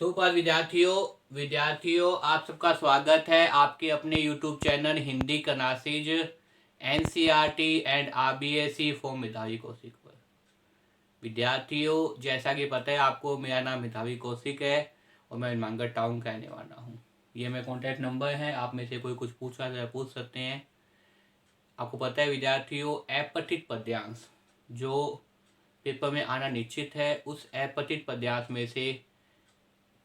Super विद्यार्थियों आप सबका स्वागत है आपके अपने YouTube चैनल हिंदी कनासीज NCERT and RBSE for Mitali Kaushik पर। विद्यार्थियों, जैसा कि पता है आपको, मेरा नाम मिताली कौशिक है और मैं मांगड़ टाउन का रहने वाला हूँ। ये मेरा कॉन्टैक्ट नंबर है, आप में से कोई कुछ पूछ रहा है तो पूछ सकते हैं। आपको पता है विद्यार्थियों, अपठित पद्यांश जो पेपर में आना निश्चित है, उस अपठित पद्यांश में से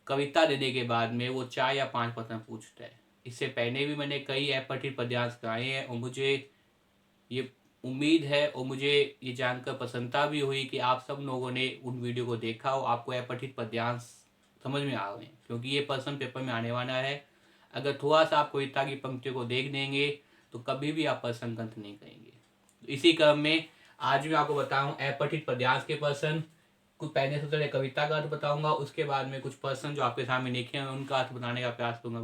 कविता देने के बाद में वो 4 या 5 प्रश्न पूछता है। इससे पहले भी मैंने कई अपठित पद्यांश गाए हैं और मुझे ये उम्मीद है और मुझे ये जानकर प्रसन्नता भी हुई कि आप सब लोगों ने उन वीडियो को देखा हो, आपको अपठित पद्यांश समझ में आ गए, क्योंकि ये प्रश्न पेपर में आने वाला है। अगर थोड़ा सा आप कविता की पंक्तियों को देख देंगे तो कभी भी आप प्रश्न गंत नहीं करेंगे। तो इसी क्रम में आज मैं आपको बताऊं अपठित पद्यांश के प्रश्न। कुछ पहले सबसे पहले कविता का अर्थ बताऊंगा, उसके बाद में कुछ प्रश्न जो आपके सामने लिखे हैं उनका अर्थ बताने का प्रयास करूंगा।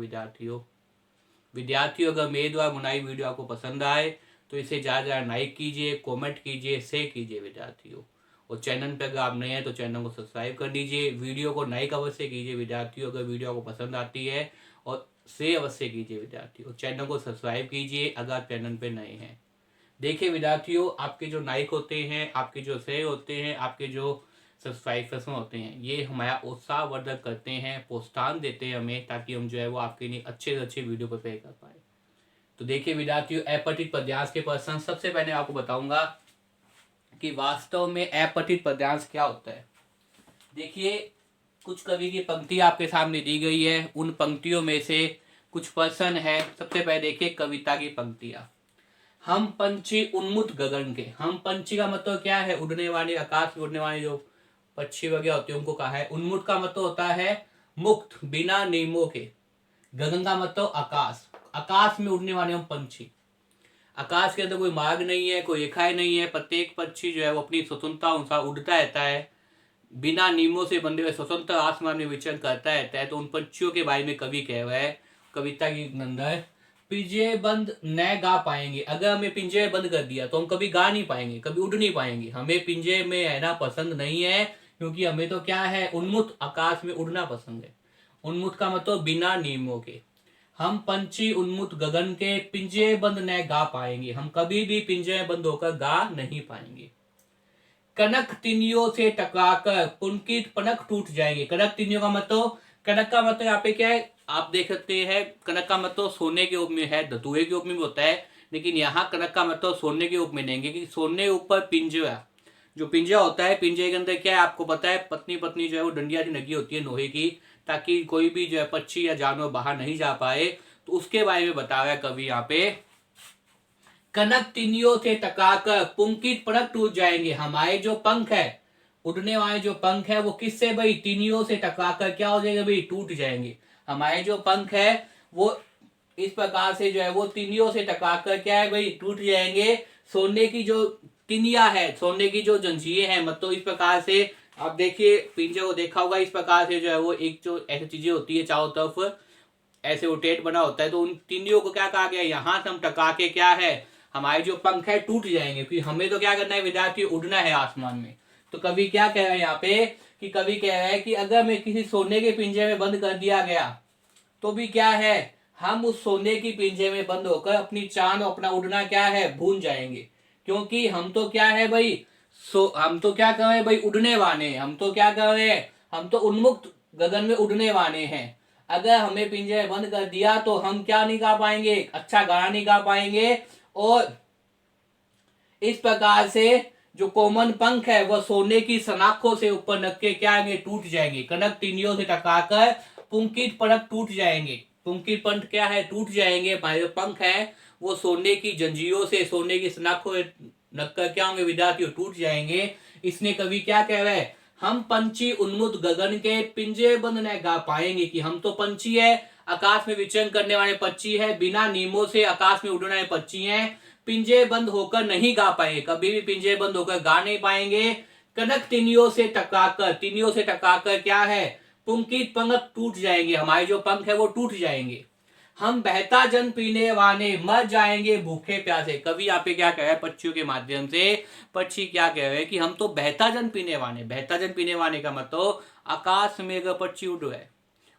विद्यार्थियों अगर मेरे द्वारा बनाई वीडियो आपको पसंद आए तो इसे ज़्यादा ज़्यादा लाइक कीजिए, कमेंट कीजिए, शेयर कीजिए विद्यार्थियों। और चैनल पर अगर आप नए हैं तो चैनल को सब्सक्राइब कर दीजिए। वीडियो को लाइक अवश्य कीजिए विद्यार्थियों अगर वीडियो आपको पसंद आती है, और शेयर अवश्य कीजिए विद्यार्थियों। चैनल को सब्सक्राइब कीजिए अगर आप चैनल पर नए हैं। देखिए विद्यार्थियों, आपके जो लाइक होते हैं, आपके जो शेयर होते हैं, आपके जो सब्सक्राइबर्स होते हैं, ये हमारा उत्साहवर्धक करते हैं, प्रोत्साहन देते हैं हमें, ताकि हम जो है वो आपके लिए अच्छे से अच्छे वीडियो प्रिपेयर कर पाए। तो देखिए विद्यार्थियों, अपठित पद्यांश के प्रश्न सबसे पहले आपको बताऊंगा कि वास्तव में अपठित पद्यांश क्या होता है। देखिए, कुछ कवि की पंक्ति आपके सामने दी गई है, उन पंक्तियों में से कुछ प्रश्न है। सबसे पहले देखिए कविता की पंक्तियां। हम पंछी उन्मुक्त गगन के। हम पंछी का मतलब क्या है? उड़ने वाले, आकाश में उड़ने वाले जो पक्षी वगैरह होते हैं उनको कहा है। उन्मुक्त का मतलब होता है मुक्त, बिना नियमों के। गगन का मतलब आकाश, आकाश में उड़ने वाले हम पंछी। आकाश के अंदर कोई मार्ग नहीं है, कोई रेखाएं नहीं है। प्रत्येक पक्षी जो है वो अपनी स्वतंत्रता अनुसार उड़ता रहता है, बिना नियमों से बंधे हुए स्वतंत्र आसमान में विचरण करता रहता है। तो उन पंछियों के बारे में कवि कह रहा है कविता के अंदर, पिंजरे बंद न गा पाएंगे। अगर हमें पिंजरे बंद कर दिया तो हम कभी गा नहीं पाएंगे, कभी उड़ नहीं पाएंगे। हमें पिंजरे में रहना पसंद नहीं है, क्योंकि हमें तो क्या है, उन्मुक्त आकाश में उड़ना पसंद है। उन्मुक्त का मतलब बिना नियमों के। हम पंछी उन्मुक्त गगन के, पिंजरे बंद न गा पाएंगे। हम कभी भी पिंजरे बंद होकर गा नहीं पाएंगे। कनक तिनियों से टकराकर पुलकित पनक टूट जाएंगे। कनक तिनियों का मतलब, कनक का मतलब यहाँ पे क्या है, आप देख सकते हैं कनक का मतलब सोने के रूप में है, धतूरे के रूप में भी होता है, लेकिन यहाँ कनक का मतलब सोने के रूप में लेंगे कि सोने ऊपर पिंजरा। जो पिंजरा होता है, पिंजरे के अंदर क्या है आपको पता है, पतनी पतनी जो है वो डंडिया की लगी होती है लोहे की, ताकि कोई भी जो है पक्षी या जानवर बाहर नहीं जा पाए। तो उसके बारे में बता रहा है कवि यहाँ पे। कनक तिनियों से टकराकर पुंकित पनक टूट जाएंगे। हमारे जो पंख है, उड़ने वाले जो पंख है, वो किससे भाई, तिनियों से टकराकर क्या हो जाएगा भाई, टूट जाएंगे। हमारे जो पंख है वो इस प्रकार से जो है वो तिनियों से टकराकर क्या है भाई, टूट जाएंगे। सोने की जो तिनिया है, सोने की जो जंजीरें हैं, मतलब इस प्रकार से आप देखिए पिंजरे को देखा होगा, इस प्रकार से जो है वो एक जो ऐसी चीजें होती है चारों तरफ ऐसे रोटेट बना होता है, तो उन तिनियों को क्या कहा गया, यहां से हम टका के क्या है, हमारे जो पंख है टूट जाएंगे। क्योंकि हमें तो क्या करना है विद्यार्थी, उड़ना है आसमान में। तो कवि क्या कह रहे हैं यहाँ पे, कि कवि कह रहे हैं कि अगर मैं किसी सोने के पिंजरे में बंद कर दिया गया तो भी क्या है, हम उस सोने की पिंजरे में बंद होकर अपनी चांद और अपना उड़ना क्या है, भूल जाएंगे। क्योंकि हम तो क्या है भाई, हम तो क्या कर रहे हैं भाई, उड़ने वाले हैं। हम तो क्या कर रहे हैं, हम तो उन्मुक्त गगन में उड़ने वाले हैं। अगर हमें पिंजरे बंद कर दिया तो हम क्या नहीं गा पाएंगे, अच्छा गाना नहीं गा पाएंगे। और इस प्रकार से जो कोमल पंख है वह सोने की सनाखों से ऊपर नक के क्या आएंगे, टूट जाएंगे। कनक तिनियों से टकराकर पुंकित पनक टूट जाएंगे। पुंकित पंख क्या है, टूट जाएंगे। हमारे पंख है वो सोने की जंजीरों से, सोने की सनाखों से नक कर क्या होंगे विद्यार्थियों, टूट जाएंगे। इसने कवि क्या कह रहा है, हम पंछी उन्मुक्त गगन के, पिंजरे बंद न गा पाएंगे। कि हम तो पंछी है, आकाश में विचरण करने वाले पक्षी है, बिना नीमों से आकाश में उड़ने वाले पक्षी हैं, पिंजरे बंद होकर नहीं गा पाएंगे, कभी भी पिंजरे बंद होकर गा नहीं पाएंगे। कनक तिनियों से टकराकर, तिनियों से टकराकर क्या है, पुंकित पंख टूट जाएंगे। हमारे जो पंख है वो टूट जाएंगे। हम बहता जल पीने वाले मर जाएंगे भूखे प्यासे। कवि यहाँ पे क्या कह रहा है, पक्षियों के माध्यम से पक्षी क्या कह रहे हैं कि हम तो बहता जल पीने वाले। बहता जल पीने वाले का मतलब आकाश में अगर पक्षी उड़ रहा है,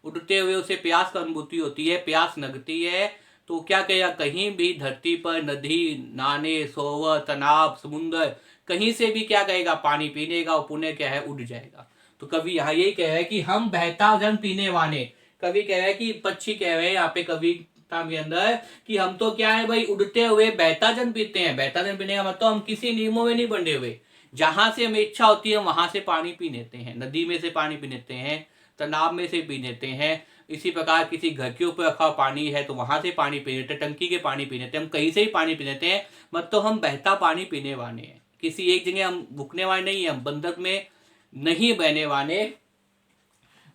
उड़ते हुए उसे प्यास का अनुभूति होती है, प्यास लगती है, तो क्या कहेगा, कहीं भी धरती पर नदी, नाले, सरोवर, तालाब, समुद्र, कहीं से भी क्या कहेगा, पानी पीने का, और पुण्य क्या है, उड़ जाएगा। तो कवि यहाँ यही कह रहे हैं कि हम बहता जल पीने वाले, कवि कह रहे हैं कि पक्षी कह रहे हैं यहाँ पे कविता के अंदर कि हम तो क्या है भाई, उड़ते हुए बहता जल पीते हैं। बहता जल पीने का मतलब हम किसी नियमों में नहीं बंधे हुए, जहां से हमें इच्छा होती है वहां से पानी पी लेते हैं। नदी में से पानी पी लेते हैं, तालाब में से पी लेते हैं, इसी प्रकार किसी घर के ऊपर रखा पानी है तो वहां से पानी पी लेते हैं, टंकी के पानी पी लेते हैं, हम कहीं से ही पानी पी लेते हैं। मतलब हम बहता पानी पीने वाले हैं, किसी एक जगह हम रुकने वाले नहीं है, हम बंधक में नहीं बहने वाले।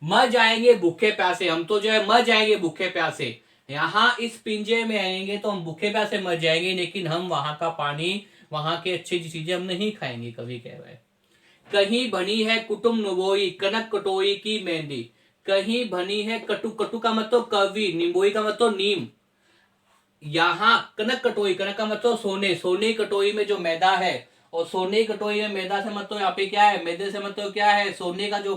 मर जाएंगे भूखे प्यासे, हम तो जो है मर जाएंगे भूखे प्यासे। यहाँ इस पिंजे में रहेंगे तो हम भूखे प्यासे मर जाएंगे, लेकिन हम वहां का पानी, वहां की अच्छी चीजें हम नहीं खाएंगे। कवि कह रहे हैं कहीं बनी है कुटुम नुबोई, कनक कटोई की मेहंदी। कहीं बनी है कटु, कटु का मतलब कवि, निम्बोई का मतलब नीम। यहाँ कनक कटोई, कनक का मतलब सोने, सोने कटोई में जो मैदा है, और सोने कटोई में मैदा से मतलब यहाँ पे क्या है, मैदे से मतलब क्या है, सोने का जो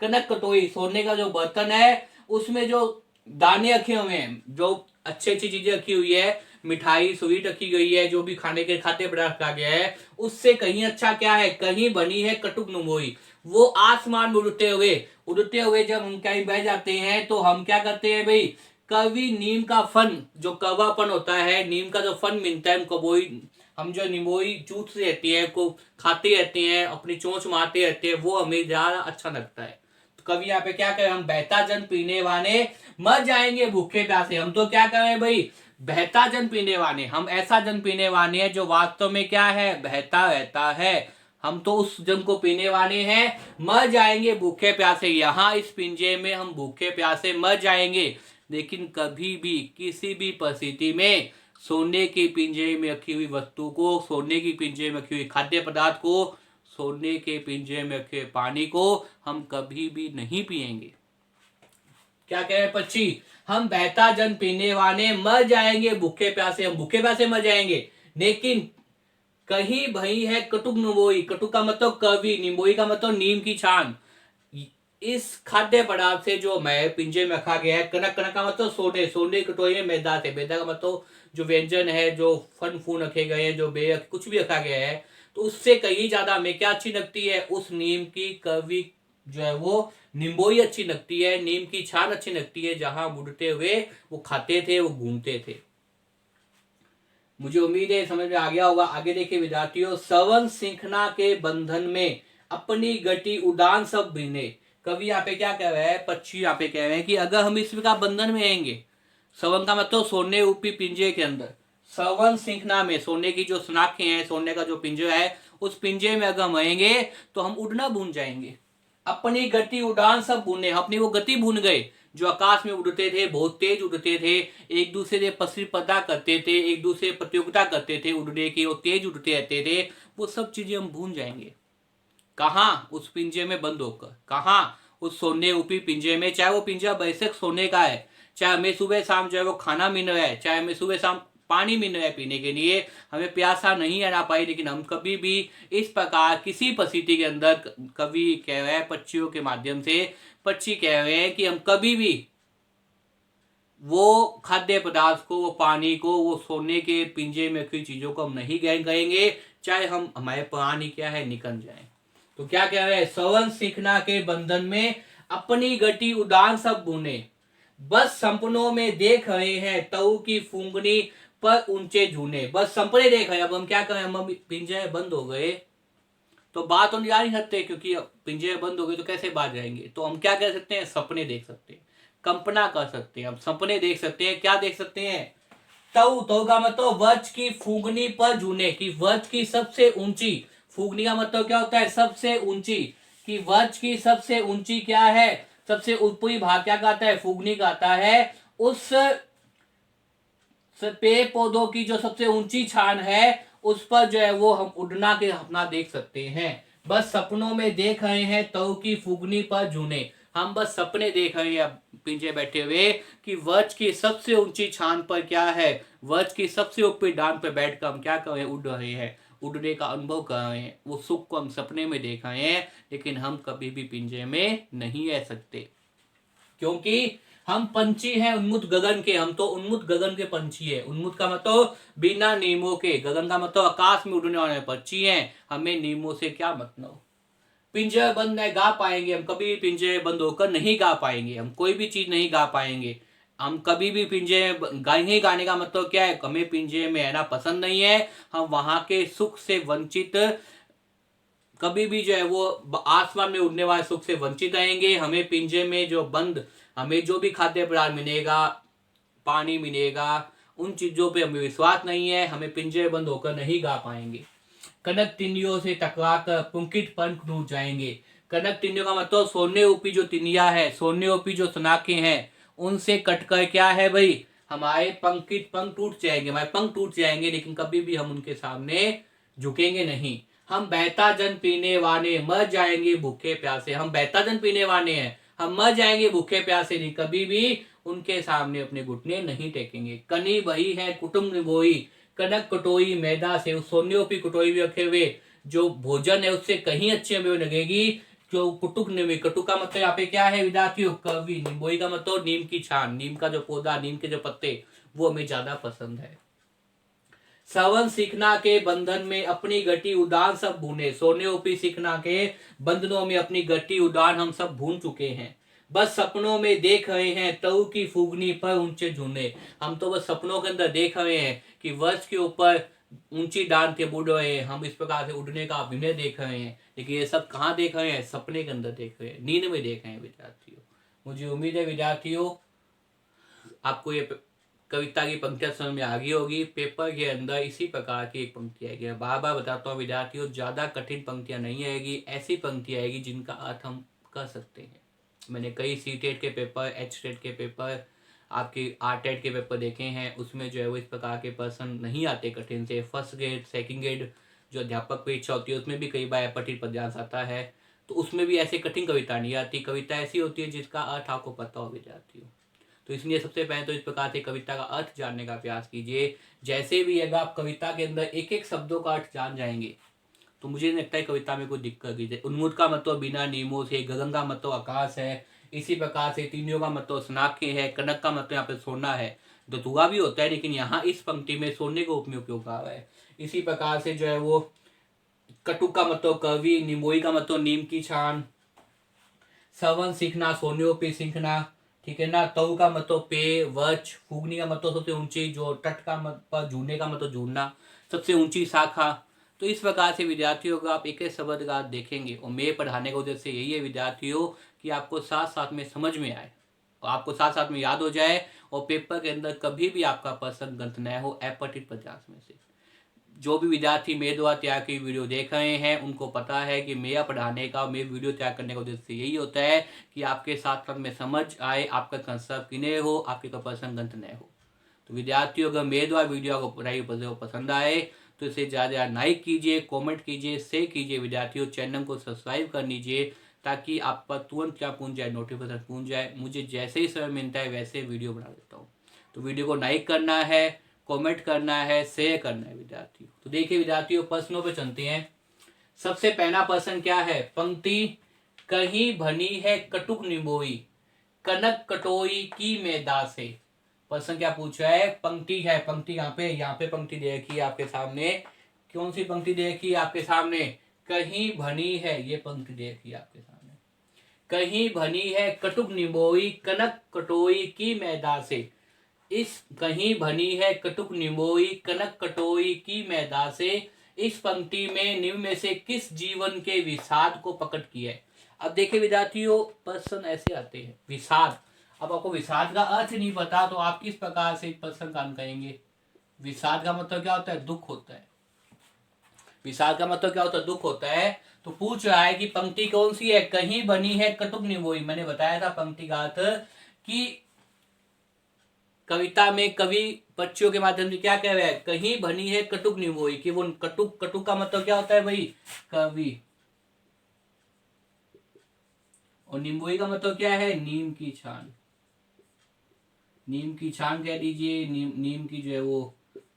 कनक कटोई, सोने का जो बर्तन है, उसमें जो दाने रखे हुए हैं, जो अच्छी अच्छी चीजें रखी हुई है, मिठाई स्वीट रखी गई है, जो भी खाने के खाद्य पदार्थ रखा गया है, उससे कहीं अच्छा क्या है, कहीं बनी है कटुक नुमोई। वो आसमान में उड़ते हुए, उड़ते हुए जब हम कहीं बह जाते हैं तो हम क्या करते हैं भाई, कवि नीम का फन, जो कवापन होता है, नीम का जो फन मिलता है, हम जो निमोई चूसते रहती है, को खाते रहते हैं, अपनी चोंच मारते रहते हैं, वो हमें ज्यादा अच्छा लगता है। तो कवि यहाँ पे क्या करें, हम बहता जन पीने वाले, मर जाएंगे भूखे प्यासे। हम तो क्या करें भाई, बहता जन पीने वाले, हम ऐसा जन पीने वाले हैं जो वास्तव में क्या है, बहता रहता है। हम तो उस जन को पीने वाले हैं, मर जाएंगे भूखे प्यासे। यहाँ इस पिंजे में हम भूखे प्यासे मर जाएंगे, लेकिन कभी भी किसी भी परिस्थिति में सोने के पिंजे में रखी हुई वस्तु को, सोने की पिंजे में रखी हुई खाद्य पदार्थ को, सोने के पिंजे में रखे पानी को हम कभी भी नहीं पिएंगे। क्या कह रहे पक्षी, हम बहता जन पीने वाले, मर जाएंगे भूखे प्यासे, हम भूखे प्यासे मर जाएंगे, लेकिन कहीं भई है कटुक नुबोई, कटुक का मतलब कवि, निम्बोई का मतलब नीम की छान। इस खाद्य पदार्थ से जो मैं पिंजे में रखा गया है, कनक, कनक का मतलब सोने, सोने कटोरी में मैदा से, मैदा का मतलब जो व्यंजन है, जो फन फून रखे गए हैं, जो बे कुछ भी रखा गया है, तो उससे कहीं ज्यादा हमें क्या अच्छी लगती है, उस नीम की कवि जो है वो निम्बोई अच्छी लगती है, नीम की छान अच्छी लगती है, जहां बुढ़ते हुए वो खाते थे, वो घूमते थे। मुझे उम्मीद है समझ में आ गया होगा। आगे देखिए विद्यार्थियों, सवन सिंखना के बंधन में अपनी गति उड़ान सब बिने। कवि यहाँ पे क्या कह रहे हैं, पक्षी यहाँ पे कह रहे हैं कि अगर हम इस का बंधन में आएंगे, सवन का मतलब सोने रूपी पिंजे के अंदर, सवन सिंखना में, सोने की जो सनाखें हैं, सोने का जो पिंजरा है, उस पिंजे में अगर हम आएंगे तो हम उड़ना भूल जाएंगे। अपनी गति उड़ान सब भूने, अपनी वो गति भूल गए, जो आकाश में उड़ते थे, बहुत तेज उड़ते थे, एक दूसरे से प्रतिस्पर्धा करते थे, एक दूसरे से प्रतियोगिता करते थे उड़ने की, वो तेज उड़ते रहते थे, वो सब चीजें हम भूल जाएंगे। कहाँ, उस पिंजे में बंद होकर, कहाँ, उस सोने रूपी पिंजे में। चाहे वो पिंजरा बेशक सोने का है, चाहे हमें सुबह शाम जो है वो खाना मिल रहा है, चाहे हमें सुबह शाम पानी मिल रहा है पीने के लिए, हमें प्यासा नहीं आना पाई, लेकिन हम कभी भी इस प्रकार किसी परिस्थिति के अंदर, कवि कह रहे हैं पक्षियों के माध्यम से, पक्षी कह रहे हैं कि हम कभी भी वो खाद्य पदार्थ को, वो पानी को, वो सोने के पिंजे में रखी चीजों को हम नहीं गएंगे, चाहे हम, हमारे प्राण ही क्या है, निकल जाए। तो क्या कह रहे हैं, सवन सीखना के बंधन में अपनी गति उड़ान सब बुने, बस सपनों में देख रहे हैं तऊ की फूंगनी पर ऊंचे झूने। बस सपने देख रहे हैं, अब हम क्या करें, हम पिंजरे बंद हो गए तो बात तो जा नहीं सकते, क्योंकि पिंजरे बंद हो गए तो कैसे बात जाएंगे। तो हम क्या कर सकते हैं, सपने देख सकते हैं, कल्पना कर सकते हैं, हम सपने देख सकते हैं। क्या देख सकते हैं, तऊ, तऊ का मतलब वृक्ष की फूंगनी पर झूने, की वृक्ष की सबसे ऊंची, फूंगनी का मतलब क्या होता है, सबसे ऊंची, कि वृक्ष की सबसे ऊंची क्या है, सबसे ऊपरी भाग क्या कहता है, फूंगनी कहता है, उस पेड़ पौधों की जो सबसे ऊंची छान है, उस पर जो है वो हम उड़ना के अपना देख सकते हैं। बस सपनों में देख रहे हैं तऊ की फुगनी पर झूने, हम बस सपने देख रहे हैं पिंजे बैठे हुए कि वृक्ष की सबसे ऊंची छान पर क्या है, वृक्ष की सबसे ऊपरी डांड पर बैठकर हम क्या कर रहे हैं, उड़ रहे हैं, उड़ने का अनुभव कर रहे हैं। वो सुख को हम सपने में देख रहे हैं, लेकिन हम कभी भी पिंजे में नहीं रह सकते। क्योंकि हम पंछी हैं उन्मुक्त गगन के, हम तो उन्मुक्त गगन के पंछी है। उन्मुक्त का मतलब बिना नीमों के, गगन का मतलब आकाश में उड़ने वाले पंछी हैं। हमें नीमों से क्या मतलब। पिंजरे बंद नहीं गा पाएंगे हम, कभी भी पिंजरे बंद होकर नहीं गा पाएंगे हम, कोई भी चीज नहीं गा पाएंगे हम कभी भी। पिंजरे नहीं गाने का मतलब क्या है, हमें पिंजरे में रहना पसंद नहीं है। हम वहां के सुख से वंचित कभी भी जो है वो आसमान में उड़ने वाले सुख से वंचित रहेंगे। हमें पिंजरे में जो बंद, हमें जो भी खाद्य पदार्थ मिलेगा, पानी मिलेगा, उन चीजों पे हमें विश्वास नहीं है। हमें पिंजरे बंद होकर नहीं गा पाएंगे। कनक तिनियों से टकराकर पुंकित पंख टूट जाएंगे। कनक तिनियों का मतलब सोने उपी जो तिनिया है, सोने उपी जो सनाखे हैं, उनसे कटकर क्या है भाई, हमारे पंकित पंख टूट जाएंगे, हमारे पंख टूट जाएंगे, लेकिन कभी भी हम उनके सामने झुकेंगे नहीं। हम बहता जन पीने वाले मर जाएंगे भूखे प्यासे। हम बहता जन पीने वाले हैं, हम मर जाएंगे भूखे प्यासे, नहीं कभी भी उनके सामने अपने घुटने नहीं टेकेंगे। कनी वही है कुटुम्ब निभोई, कनक कटोई मैदा से। उस सोनियों की कटोई भी रखे हुए जो भोजन है उससे कहीं अच्छी हमें लगेगी जो कुटुक निम्बोई। कटुक का मतलब यहाँ पे क्या है विद्यार्थियों, कवि। निम्बोई का मतलब नीम की छान, नीम का जो पौधा, नीम के जो पत्ते, वो हमें ज्यादा पसंद है। श्रवण सीखना के बंधन में अपनी गति उदान सब भूने। सोनियोपी सीखना के बंधनों में अपनी गति उदान हम सब भून चुके हैं। बस सपनों में देख रहे हैं तऊ की फूगनी पर ऊंचे झूने। हम तो बस सपनों के अंदर देख रहे हैं कि वर्ष के ऊपर ऊंची डांड के उड़ रहे हैं, हम इस प्रकार से उड़ने का अभिनय देख रहे हैं। लेकिन ये सब कहाँ देख रहे हैं, सपने के अंदर देख रहे हैं, नींद में देख रहे हैं विद्यार्थियों। मुझे उम्मीद है विद्यार्थियों आपको ये कविता की पंक्तियां समझ में आ गई होगी। पेपर के अंदर इसी प्रकार की एक पंक्ति आएगी। मैं बार बार बताता हूँ विद्यार्थियों, ज्यादा कठिन पंक्तियां नहीं आएगी, ऐसी पंक्ति आएगी जिनका अर्थ हम कर सकते हैं। मैंने कई सी-टेट के पेपर, एच-टेट के पेपर, आपके आर-टेट के पेपर देखे हैं, उसमें जो है वो इस प्रकार के प्रश्न नहीं आते कठिन से। फर्स्ट ग्रेड, सेकंड ग्रेड जो अध्यापक परीक्षा होती है उसमें भी कई बार कठिन पद्यांश आता है, तो उसमें भी ऐसी कठिन कविता नहीं आती। कविता ऐसी होती है जिसका अर्थ आपको पता हो विद्यार्थियों। तो इसलिए सबसे पहले तो इस प्रकार से कविता का अर्थ जानने का प्रयास कीजिए। जैसे भी अगर आप कविता के अंदर एक एक शब्दों का अर्थ जान जाएंगे तो मुझे नहीं लगता है कविता में कोई दिक्कत कीजिए। उन्मुक्त का मतलब बिना नीमों से, गगन का मतलब आकाश है, इसी प्रकार से तीनियों का मतलब सनाखे है, कनक का मतलब यहाँ पे सोना है। धतुआ भी होता है लेकिन यहाँ इस पंक्ति में सोने को उपयोग आ रहा है। इसी प्रकार से जो है वो कटुक का मतलब कवि, निमोई का मतलब नीम की छान, श्रवण सीखना सोनियों पे सीखना, ठीक है ना। तव का मतलब पे, वच, फूगनी का मतलब सबसे ऊंची, जो टट का मतलब झूलने का मतलब झूलना, सबसे ऊंची शाखा। तो इस प्रकार से विद्यार्थियों को आप एक एक शब्द का देखेंगे, और मेरे पढ़ाने का उद्देश्य यही है विद्यार्थियों कि आपको साथ साथ में समझ में आए और आपको साथ साथ में याद हो जाए, और पेपर के अंदर कभी भी आपका प्रश्न गलत न हो अपठित पचास में से। जो भी विद्यार्थी मेरे द्वारा तैयार की वीडियो देख रहे हैं उनको पता है कि मेरा पढ़ाने का, मेरे वीडियो तैयार करने का उद्देश्य यही होता है कि आपके साथ साथ में समझ आए, आपका कंसेप्ट क्लियर हो, आपके का प्रश्न गलत न हो। तो विद्यार्थियों अगर मेरे द्वारा वीडियो को पढ़ाई पसंद आए तो इसे ज़्यादा लाइक कीजिए, कमेंट कीजिए, शेयर कीजिए विद्यार्थियों। चैनल को सब्सक्राइब कर लीजिए ताकि आप पर तुरंत क्या पहुंच जाए, नोटिफिकेशन पहुंच जाए। मुझे जैसे ही समय मिलता है वैसे वीडियो बना देता हूँ। तो वीडियो को लाइक करना है, कमेंट करना है, शेयर करना है विद्यार्थियों। तो देखिए विद्यार्थियों प्रश्नों पे चलते हैं। सबसे पहला प्रश्न क्या है, पंक्ति कहीं भनी है कटुक निबोई, कनक कटोई की मैदा से। प्रश्न क्या पूछ रहा है, पंक्ति है, पंक्ति यहाँ पे पंक्ति दे रखी है आपके सामने। कौन सी पंक्ति दे रखी है आपके सामने, कहीं भनी है, ये पंक्ति दे रखी है आपके सामने। कहीं भनी है कटुक निबोई, कनक कटोई की मैदा से। इस कहीं भनी है कटुक निबोई, कनक कटोई की मैदा से, इस पंक्ति में निम्न में से किस जीवन के विषाद को प्रकट किया है। अब देखिए विद्यार्थियों प्रश्न ऐसे आते हैं, विषाद। अब आपको विषाद का अर्थ नहीं पता तो आप किस प्रकार से प्रश्न का करेंगे। विषाद का मतलब क्या होता है, दुख होता है। विषाद का मतलब क्या होता है, दुख होता है। तो पूछ रहा है कि पंक्ति कौन सी है, कहीं बनी है कटुक निबोई। मैंने बताया था पंक्ति का अर्थ कि कविता में कवि पक्षियों के माध्यम से क्या कह रहा है, कहीं बनी है कटुक निबोई, कि वो कटुक, कटुक का मतलब क्या होता है भाई, कवि, और निम्बोई का मतलब क्या है, नीम की छान। नीम की छान कह दीजिए, नीम की जो है वो,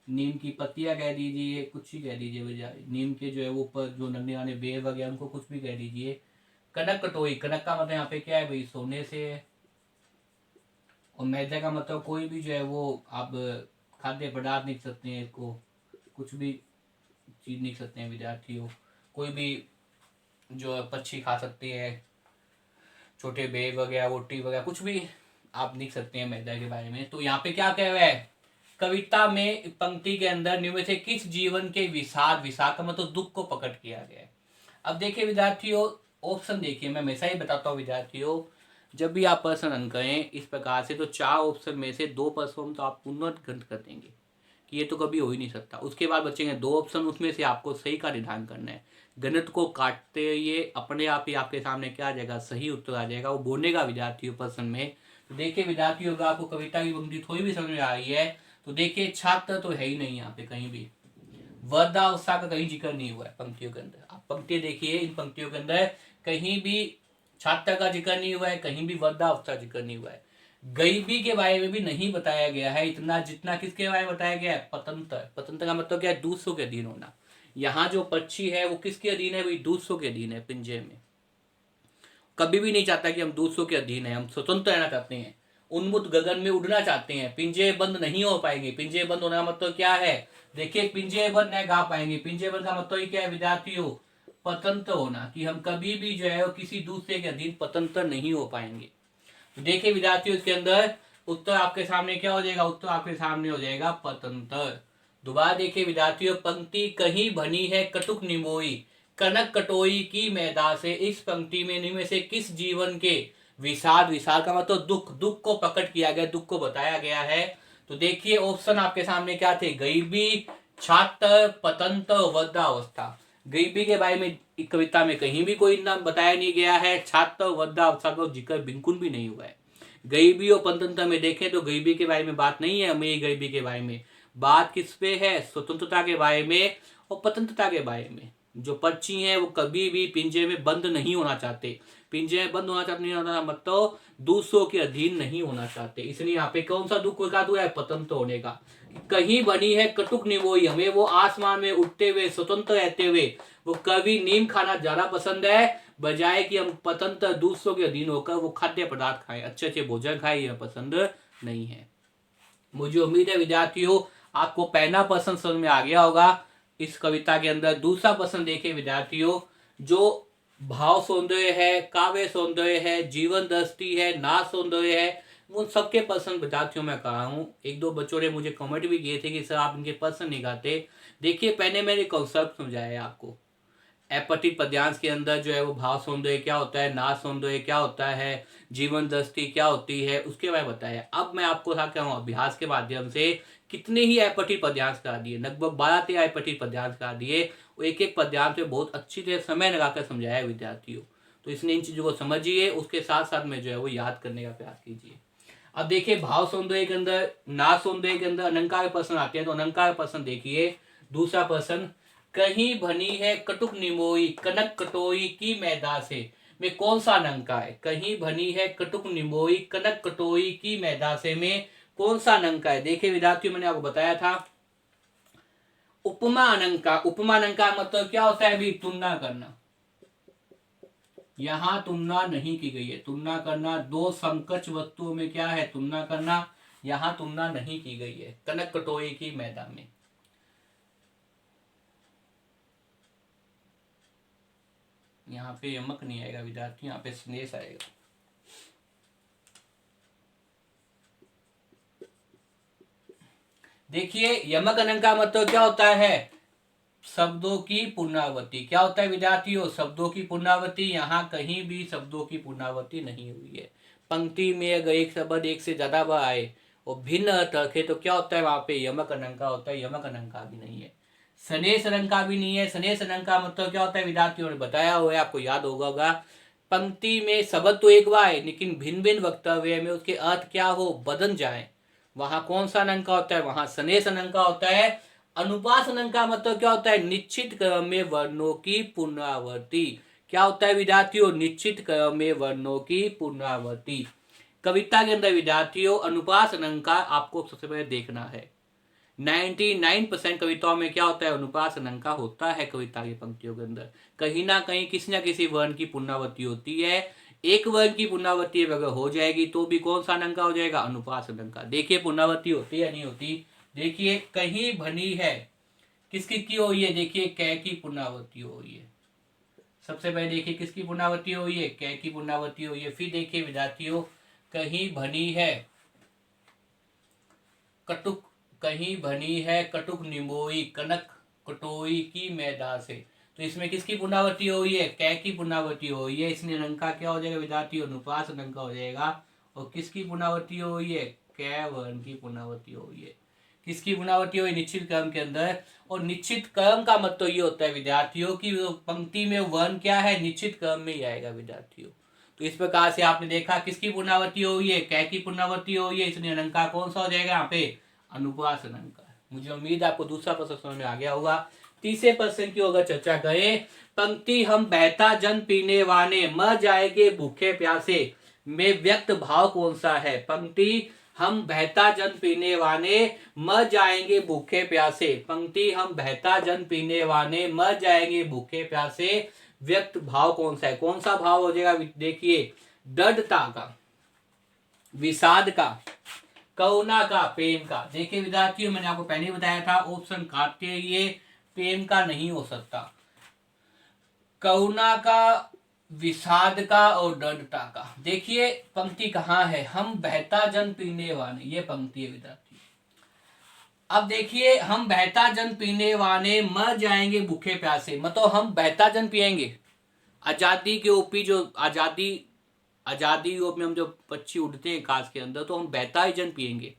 नीम की पत्तियां कह दीजिए, कुछ ही कह दीजिए भैया। नीम के जो है वो ऊपर जो नन्हे वाले बेर वगैरह उनको कुछ भी कह दीजिए। कनक कटोई, कनक का मतलब यहाँ पे क्या है भाई, सोने से है। और मैदा का मतलब कोई भी जो है वो आप खाद्य पदार्थ लिख सकते हैं, इसको कुछ भी चीज लिख सकते हैं विद्यार्थियों। कोई भी जो है पक्षी खा सकते हैं, छोटे बेर वगैरह, रोटी वगैरह, कुछ भी आप लिख सकते हैं मैदा के बारे में। तो यहाँ पे क्या कह रहा है, कविता में पंक्ति के अंदर निम्न में से किस जीवन के विषाद, विषाद का मतलब दुख को प्रकट किया गया है। अब देखिए विद्यार्थियों, ऑप्शन देखिए, मैं हमेशा ही बताता हूँ विद्यार्थियों, जब भी आप प्रश्न हल करें इस प्रकार से, तो 4 ऑप्शन में से 2 प्रश्नों में तो आप पुनर्गणित कर देंगे कि ये तो कभी हो ही नहीं सकता। उसके बाद बचेंगे 2 ऑप्शन, उसमें से आपको सही का निर्धारण करना है। गणित को काटते ये अपने आप ही आपके सामने क्या आ जाएगा, सही उत्तर आ जाएगा, वो बोलेगा विद्यार्थियों प्रश्न में। तो देखिए विद्यार्थियों, अगर आपको कविता की पंक्ति थोड़ी भी समझ में आ रही है तो देखिए छात्र तो है ही नहीं यहाँ पे कहीं भी, वृद्धावस्था का कहीं जिक्र नहीं हुआ है पंक्तियों के अंदर। आप पंक्ति देखिए, इन पंक्तियों के अंदर कहीं भी छात्र का जिक्र नहीं हुआ है, कहीं भी वृद्धावस्था का जिक्र नहीं हुआ है। गरीबी के बारे में भी नहीं बताया गया है इतना, जितना किसके बारे में बताया गया है, पतंत्र। पतंत्र का मतलब क्या है, दूसरों के अधीन होना। यहाँ जो पक्षी है वो किसके अधीन है, वही दूसरों के अधीन है पिंजरे में। कभी भी नहीं चाहता कि हम दूसरों के अधीन है, हम स्वतंत्र रहना चाहते हैं, उन्मुक्त गगन में उड़ना चाहते हैं। पिंजरे बंद नहीं हो पाएंगे। पिंजरे बंद होने का मतलब क्या है, देखिए पिंजरे बंद नहीं गा पाएंगे। पिंजरे बंद का मतलब क्या है विद्यार्थियों, स्वतंत्र होना, कि हम कभी भी जो है किसी दूसरे के अधीन स्वतंत्र नहीं हो पाएंगे। तो देखिए विद्यार्थियों, इसके अंदर उत्तर आपके सामने क्या हो जाएगा, उत्तर आपके सामने हो जाएगा स्वतंत्र। दोबारा देखिए विद्यार्थियों, पंक्ति कहीं बनी है कटुक निमोई, कनक कटोई की मैदा से। इस पंक्ति में इनमें से किस जीवन के विषाद, विषाद का मतलब दुख, दुख को प्रकट किया गया, दुख को बताया गया है। तो देखिए ऑप्शन आपके सामने क्या थे, गरीबी, छात्र, पतंत्र, वृद्धावस्था। गरीबी के बारे में कविता में कहीं भी कोई नाम बताया नहीं गया है, छात्र वृद्धावस्था का जिक्र बिल्कुल भी नहीं हुआ है। गरीबी और पतंत्र में देखें तो गरीबी के बारे में बात नहीं है, अमीरी गरीबी के बारे में बात किस पे है, स्वतंत्रता के बारे में और स्वतंत्रता के बारे में। जो पक्षी हैं वो कभी भी पिंजरे में बंद नहीं होना चाहते। पिंजरे में बंद होना चाहते नहीं होना मतलब दूसरों के अधीन नहीं होना चाहते। इसलिए यहाँ पे कौन सा दुख का दुआ है, स्वतंत्र होने का। कहीं बनी है कटुक निमोई, हमें वो आसमान में उड़ते हुए स्वतंत्र रहते हुए वो कभी नीम खाना ज्यादा पसंद है, बजाय कि हम स्वतंत्र दूसरों के अधीन होकर वो खाद्य पदार्थ खाएं, अच्छे अच्छे भोजन खाएं, यह पसंद नहीं है। मुझे उम्मीद है विद्यार्थियों आपको पहला प्रश्न समझ में आ गया होगा इस कविता के अंदर। दूसरा प्रश्न देखिए विद्यार्थियों, जो भाव सौंदर्य है, काव्य सौंदर्य है, जीवन दृष्टि है, नाच सौंदर्य है, उन सबके प्रश्न विद्यार्थियों में कहा हूँ। एक दो बच्चों ने मुझे कमेंट भी किए थे कि सर आप इनके प्रश्न नहीं गाते। देखिए पहले मैंने कॉन्सेप्ट समझाया आपको, एपटिक पद्यांश के अंदर जो है वो भाव सौंदर्य क्या होता है, नाच सौंदर्य क्या होता है, जीवन दृष्टि क्या होती है, उसके बारे में बताया। अब मैं आपको क्या हूँ, अभ्यास के माध्यम से कितने ही एपटिक पद्यांश करा दिए, लगभग 12-13 एपटिक पद्यांश करा दिए। एक एक पद्यांश में बहुत अच्छी तरह समय लगाकर समझाया विद्यार्थियों। तो इसलिए इन चीजों को समझिए, उसके साथ साथ में जो है वो याद करने का प्रयास कीजिए। अब देखिए भाव सौंदर्य के अंदर, नाच सौंदर्य के अंदर अलंकार प्रश्न आते हैं। तो अलंकार प्रश्न देखिए, दूसरा प्रश्न, कहीं बनी है कटुक निमोई, कनक कटोई की मैदा से, में कौन सा अलंकार है, कहीं बनी है कटुक निमोई, कनक कटोई की मैदा से में कौन सा अलंकार है। देखिए विद्यार्थियों, मैंने आपको बताया था उपमा अलंकार। उपमा अलंकार मतलब क्या होता है, अभी तुलना करना। यहां तुलना नहीं की गई है, तुलना करना, दो समकक्ष वस्तुओं में क्या है, तुलना करना। यहां तुलना नहीं की गई है कनक कटोई की मैदा में। यहाँ पे यमक नहीं आएगा विद्यार्थी, यहाँ पे स्नेश आएगा। देखिए यमक अलंकार मतलब क्या होता है, शब्दों की पुनरावृत्ति। क्या होता है विद्यार्थियों, शब्दों की पुनरावृत्ति। यहाँ कहीं भी शब्दों की पुनरावृत्ति नहीं हुई है। पंक्ति में अगर एक शब्द एक से ज्यादा बार आए और भिन्न अर्थ रखे तो क्या होता है, वहां पे यमक अलंकार होता है। यमक अलंकार भी नहीं है, सनेश अलंकार भी नहीं है। सनेश अलंकार मतलब क्या होता है विद्यार्थियों ने बताया हुआ है, आपको याद होगा। पंक्ति में शब्द तो एक बार है लेकिन भिन्न भिन्न वक्तव्य में उसके अर्थ क्या हो, बदल जाए, वहां कौन सा अलंकार होता है, वहां सनेश अलंकार होता है। अनुपास अलंकार मतलब क्या होता है, निश्चित क्रम में वर्णों की पुनरावृत्ति। क्या होता है विद्यार्थियों, निश्चित क्रम में वर्णों की पुनरावृत्ति। कविता के अंदर विद्यार्थियों अनुपास अलंकार आपको सबसे पहले देखना है। 99% कविताओं में क्या होता है, अनुपास अलंकार होता है। कविता की पंक्तियों के अंदर कहीं ना कहीं किसी ना किसी वर्ण की पुनरावृत्ति होती है। एक वर्ण की पुनरावृत्ति अगर हो जाएगी तो भी कौन सा अनंका हो जाएगा, अनुपात अनंका। देखिए पुनरावृत्ति होती है या नहीं होती। देखिए कहीं बनी है, किसकी की हुई है, देखिए कै की पुनरावृत्ति हुई है। सबसे पहले देखिए किसकी पुनरावृत्ति हुई है, कै की पुनरावृत्ति हुई है। फिर देखिए विद्यार्थियों, कहीं बनी है कटुक, कहीं बनी है कटुक निमोई कनक कटोई की मैदा से। तो इसमें किसकी पुनरावृत्ति हुई है, कै की पुनरावृत्ति हुई है, इसलिए अनंका क्या हो जाएगा विद्यार्थियों, अनुप्रास अनंका हो जाएगा। और किसकी पुनरावृत्ति हुई है, कै वर्ण की पुनरावृत्ति हुई है। किसकी पुनरावृत्ति हुई, निश्चित क्रम के अंदर। और निश्चित क्रम का मतलब तो ये होता है विद्यार्थियों की पंक्ति में वर्ण क्या है, निश्चित क्रम में ही आएगा विद्यार्थियों। तो इस प्रकार से आपने देखा किसकी पुनरावृत्ति हुई है, कै की पुनरावृत्ति हुई है, इसलिए अनंका कौन सा हो जाएगा यहाँ पे, अनुप्रास अनंका। मुझे उम्मीद है आपको दूसरा प्रश्न समझ में आ गया होगा। तीसरे प्रश्न की अगर चर्चा करें, पंक्ति हम बहता जन पीने वाने मर जाएंगे भूखे प्यासे में व्यक्त भाव कौन सा है। पंक्ति हम बहता जन पीने वाने मर जाएंगे भूखे प्यासे, पंक्ति हम बहता जन पीने वाने मर जाएंगे भूखे प्यासे, व्यक्त भाव कौन सा है। कौन सा भाव हो जाएगा, देखिए दृढ़ता का, विषाद का, करुणा का, प्रेम का। देखिए विद्यार्थियों मैंने आपको पहले बताया था ऑप्शन काटते ये प्रेम का नहीं हो सकता, करुणा का, विषाद का और दृढ़ता का। देखिए पंक्ति कहाँ है, हम बहता जन पीने वाले, ये पंक्ति है विद्यार्थी। अब देखिए हम बहता जन पीने वाले मर जाएंगे भूखे प्यासे, मतलब हम बहता जन पिएंगे। आजादी के ऊपी जो आजादी यूरोप में हम जो पक्षी उड़ते हैं कांच के अंदर, तो हम बहता ही जन पिएंगे।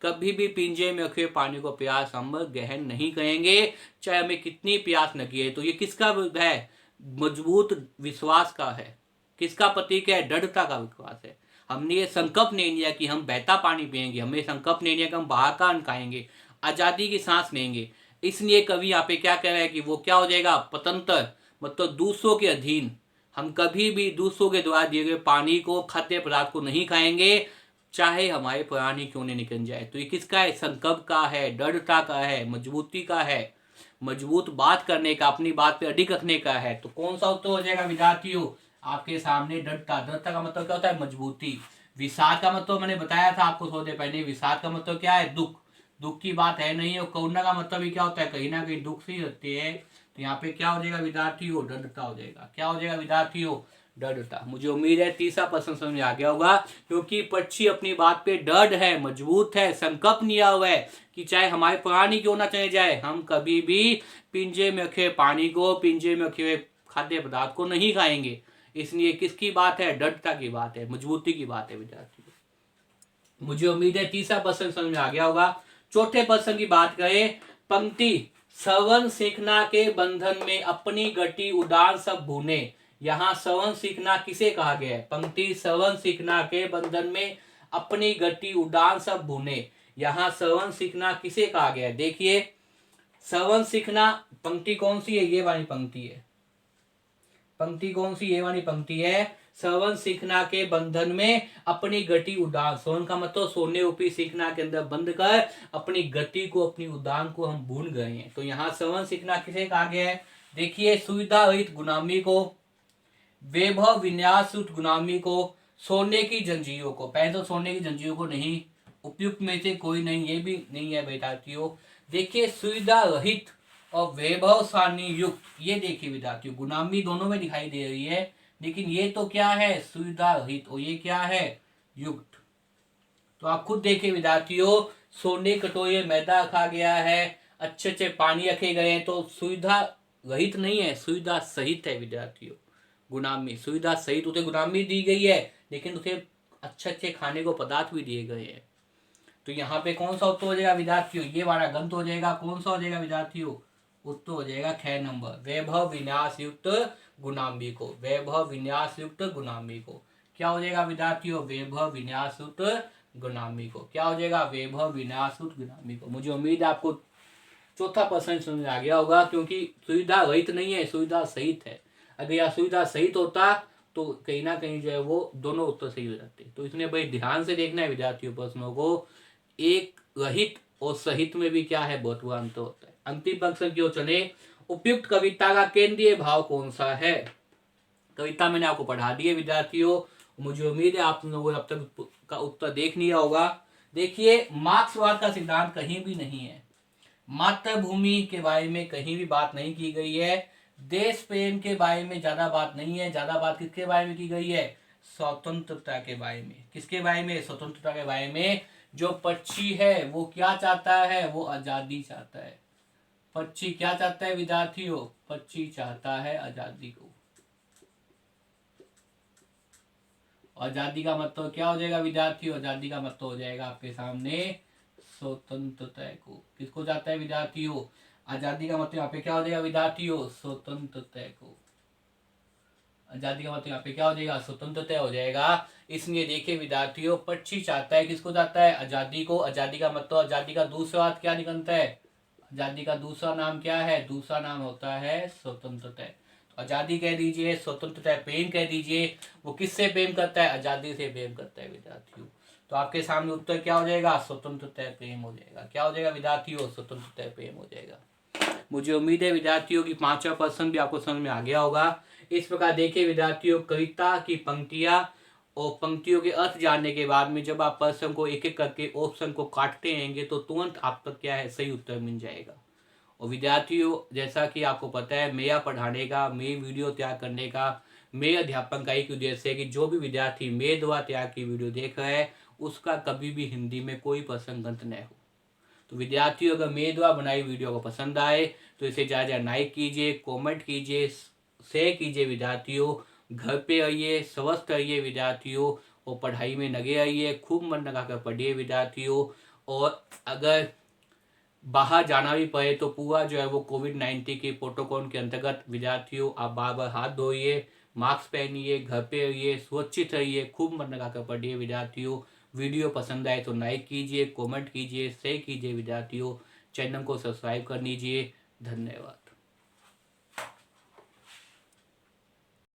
कभी भी पिंजे में रखे पानी को प्यास हम गहन नहीं करेंगे, चाहे हमें कितनी प्यास लगी है। तो ये किसका है, मजबूत विश्वास का है। किसका प्रतीक है, दृढ़ता का विश्वास है। हमने ये संकल्प नहीं लिया कि हम बहता पानी पिएंगे, हमने संकल्प नहीं लिया कि हम बाहर का अन्न खाएंगे, आजादी की सांस लेंगे। इसलिए कवि यहाँ पे क्या कह रहा है कि वो क्या हो जाएगा, स्वतंत्र, मतलब दूसरों के अधीन। हम कभी भी दूसरों के द्वारा दिए गए पानी को, खाद्य पदार्थ को नहीं खाएंगे, चाहे हमारे प्राण ही क्यों नहीं निकल जाए। तो ये किसका है, संकल्प का है, दृढ़ता का है, मजबूती का है, मजबूत बात करने का, अपनी बात पे अडिग रखने का है। तो कौन सा उत्तर हो जाएगा विद्यार्थियों, आपके सामने दृढ़ता। दृढ़ता का मतलब क्या होता है, मजबूती। विषाद का मतलब मैंने बताया था आपको थोड़ी देर पहले, विषाद का मतलब क्या है, दुख, दुख की बात है नहीं। और करुणा का मतलब भी क्या होता है, कहीं ना कहीं दुख से ही होती है। तो यहाँ पे क्या हो जाएगा विद्यार्थियों, दृढ़ता हो जाएगा। क्या हो जाएगा विद्यार्थियों, दृढ़ता। मुझे उम्मीद है तीसरा प्रश्न समझ में आ गया होगा, क्योंकि पक्षी अपनी बात पे दृढ़ है, मजबूत है, संकल्प लिया हुआ है कि चाहे हमारे प्राण ही क्यों ना चले जाए, हम कभी भी पिंजे में रखे पानी को, पिंजे में रखे हुए खाद्य पदार्थ को नहीं खाएंगे। इसलिए किसकी बात है, दृढ़ता की बात है, मजबूती की बात है विद्यार्थी। मुझे उम्मीद है तीसरा प्रश्न समझ में आ गया होगा। चौथे प्रश्न की बात करें, पंक्ति श्रवण सीखना के बंधन में अपनी गति उड़ान सब भूने, यहाँ श्रवण सीखना किसे कहा गया है, पंक्ति श्रवण सीखना के बंधन में अपनी गति उड़ान सब भूने, यहाँ श्रवण सीखना किसे कहा गया है। देखिए श्रवण सीखना पंक्ति कौन सी है, ये वाली पंक्ति है। पंक्ति कौन सी, ये वाली पंक्ति है। श्रवण सीखना के बंधन में अपनी गति उड़ान, श्रवण का मतलब सोने उपी, सीखना के अंदर बंद कर अपनी गति को, अपनी उड़ान को हम भूल गए हैं। तो यहाँ श्रवण सीखना किसे कहा गया है, देखिए सुविधा रहित गुलामी को, वैभव विन्यास गुलामी को, सोने की जंजीरों को। पहले तो सोने की जंजीरों को नहीं, उपयुक्त में से कोई नहीं, ये भी नहीं है विद्यार्थियों। देखिए सुविधा रहित और वैभवशाली युक्त, ये देखिए विद्यार्थियों, गुलामी दोनों में दिखाई दे रही है, लेकिन ये तो क्या है, सुविधा रहित, और ये क्या है, युक्त। तो आप खुद देखिए विद्यार्थियों, सोने कटोरे मैदा रखा गया है, अच्छे अच्छे पानी रखे गए हैं, तो सुविधा रहित नहीं है, सुविधा सहित है विद्यार्थियों। गुलामी, सुविधा सहित उसे गुलामी दी गई है, लेकिन उसे अच्छे अच्छे खाने को पदार्थ भी दिए गए हैं। तो यहाँ पे कौन सा उत्तर हो जाएगा विद्यार्थियों, ये वाला गलत हो जाएगा। कौन सा हो जाएगा विद्यार्थियों, उत्तर हो जाएगा ख नंबर, वैभव विन्यास युक्त गुलामी को, वैभव विन्यास युक्त गुलामी को। क्या हो जाएगा विद्यार्थियों, वैभव विन्यास युक्त गुलामी को। क्या हो जाएगा, वैभव विन्यास युक्त गुलामी को। मुझे उम्मीद है आपको चौथा प्रश्न समझ आ गया होगा, क्योंकि सुविधा रहित नहीं है, सुविधा सहित है। अगर यह सुविधा सहित होता तो कहीं ना कहीं जो है वो दोनों उत्तर सही हो जाते। तो इसलिए भाई ध्यान से देखना है विद्यार्थियों प्रश्नों को, एक रहित और सहित में भी क्या है, बहुत बड़ा अंतर होता है। अंतिम प्रश्न की ओर चले, उपयुक्त कविता का केंद्रीय भाव कौन सा है। कविता मैंने आपको पढ़ा दी है विद्यार्थियों। मुझे उम्मीद है आप लोगों ने अब तक का उत्तर देख लिया होगा। देखिए, मार्क्सवाद का सिद्धांत कहीं भी नहीं है, मातृभूमि के बारे में कहीं भी बात नहीं की गई है, देश प्रेम के बारे में ज्यादा बात नहीं है। ज्यादा बात किसके बारे में की गई है? स्वतंत्रता के बारे में। किसके बारे में? स्वतंत्रता के बारे में। जो पक्षी है वो क्या चाहता है? वो आजादी चाहता है। पक्षी क्या चाहता है विद्यार्थियों? पक्षी चाहता है आजादी को। आजादी का मतलब क्या हो जाएगा विद्यार्थियों? आजादी का मतलब हो जाएगा आपके सामने स्वतंत्रता को। किसको चाहता है विद्यार्थियों? आजादी का मतलब यहाँ पे क्या हो जाएगा विद्यार्थियों? स्वतंत्रता को। आजादी का मतलब यहाँ पे क्या हो जाएगा? स्वतंत्रता हो जाएगा। इसलिए देखिए विद्यार्थियों, पक्षी चाहता है, किसको चाहता है? आजादी को। आजादी का मतलब, आजादी का दूसरा अर्थ क्या निकलता है? आजादी का दूसरा नाम क्या है? दूसरा नाम होता है स्वतंत्रता। तो आजादी कह दीजिए, स्वतंत्रता प्रेम कह दीजिए। वो किससे प्रेम करता है? आजादी से प्रेम करता है विद्यार्थियों। तो आपके सामने उत्तर क्या हो जाएगा? स्वतंत्रता प्रेम हो जाएगा। क्या हो जाएगा विद्यार्थियों? स्वतंत्रता प्रेम हो जाएगा। मुझे उम्मीद है विद्यार्थियों की 5वां प्रश्न भी आपको समझ में आ गया होगा। इस प्रकार देखिए विद्यार्थियों, कविता की पंक्तियां और पंक्तियों के अर्थ जानने के बाद में जब आप प्रश्न को एक एक करके ऑप्शन को काटते रहेंगे तो तुरंत आप तक क्या है? सही उत्तर मिल जाएगा। और विद्यार्थियों, जैसा कि आपको पता है, मेरा पढ़ाने का, मेरी वीडियो तैयार करने का, मेरे अध्यापन का एक उद्देश्य है कि जो भी विद्यार्थी मेरे द्वारा तैयार की वीडियो देख रहा है उसका कभी भी हिंदी में कोई प्रश्न गलत न हो। तो विद्यार्थियों, अगर मेरे द्वारा बनाई वीडियो को पसंद आए तो इसे ज़्यादा लाइक कीजिए, कमेंट कीजिए, शेयर कीजिए विद्यार्थियों। घर पे रहिए, स्वस्थ रहिए विद्यार्थियों, और पढ़ाई में लगे रहिए, खूब मन लगाकर पढ़िए विद्यार्थियों। और अगर बाहर जाना भी पड़े तो पूरा जो है वो कोविड-19 के प्रोटोकॉल के अंतर्गत विद्यार्थियों आप बार बार हाथ धोइए, मास्क पहनिए, घर पे रहिए, सुरक्षित रहिए, खूब मन लगाकर पढ़िए विद्यार्थियों। वीडियो पसंद आए तो लाइक कीजिए, कमेंट कीजिए, शेयर कीजिए विद्यार्थियों। चैनल को सब्सक्राइब कर लीजिए। धन्यवाद।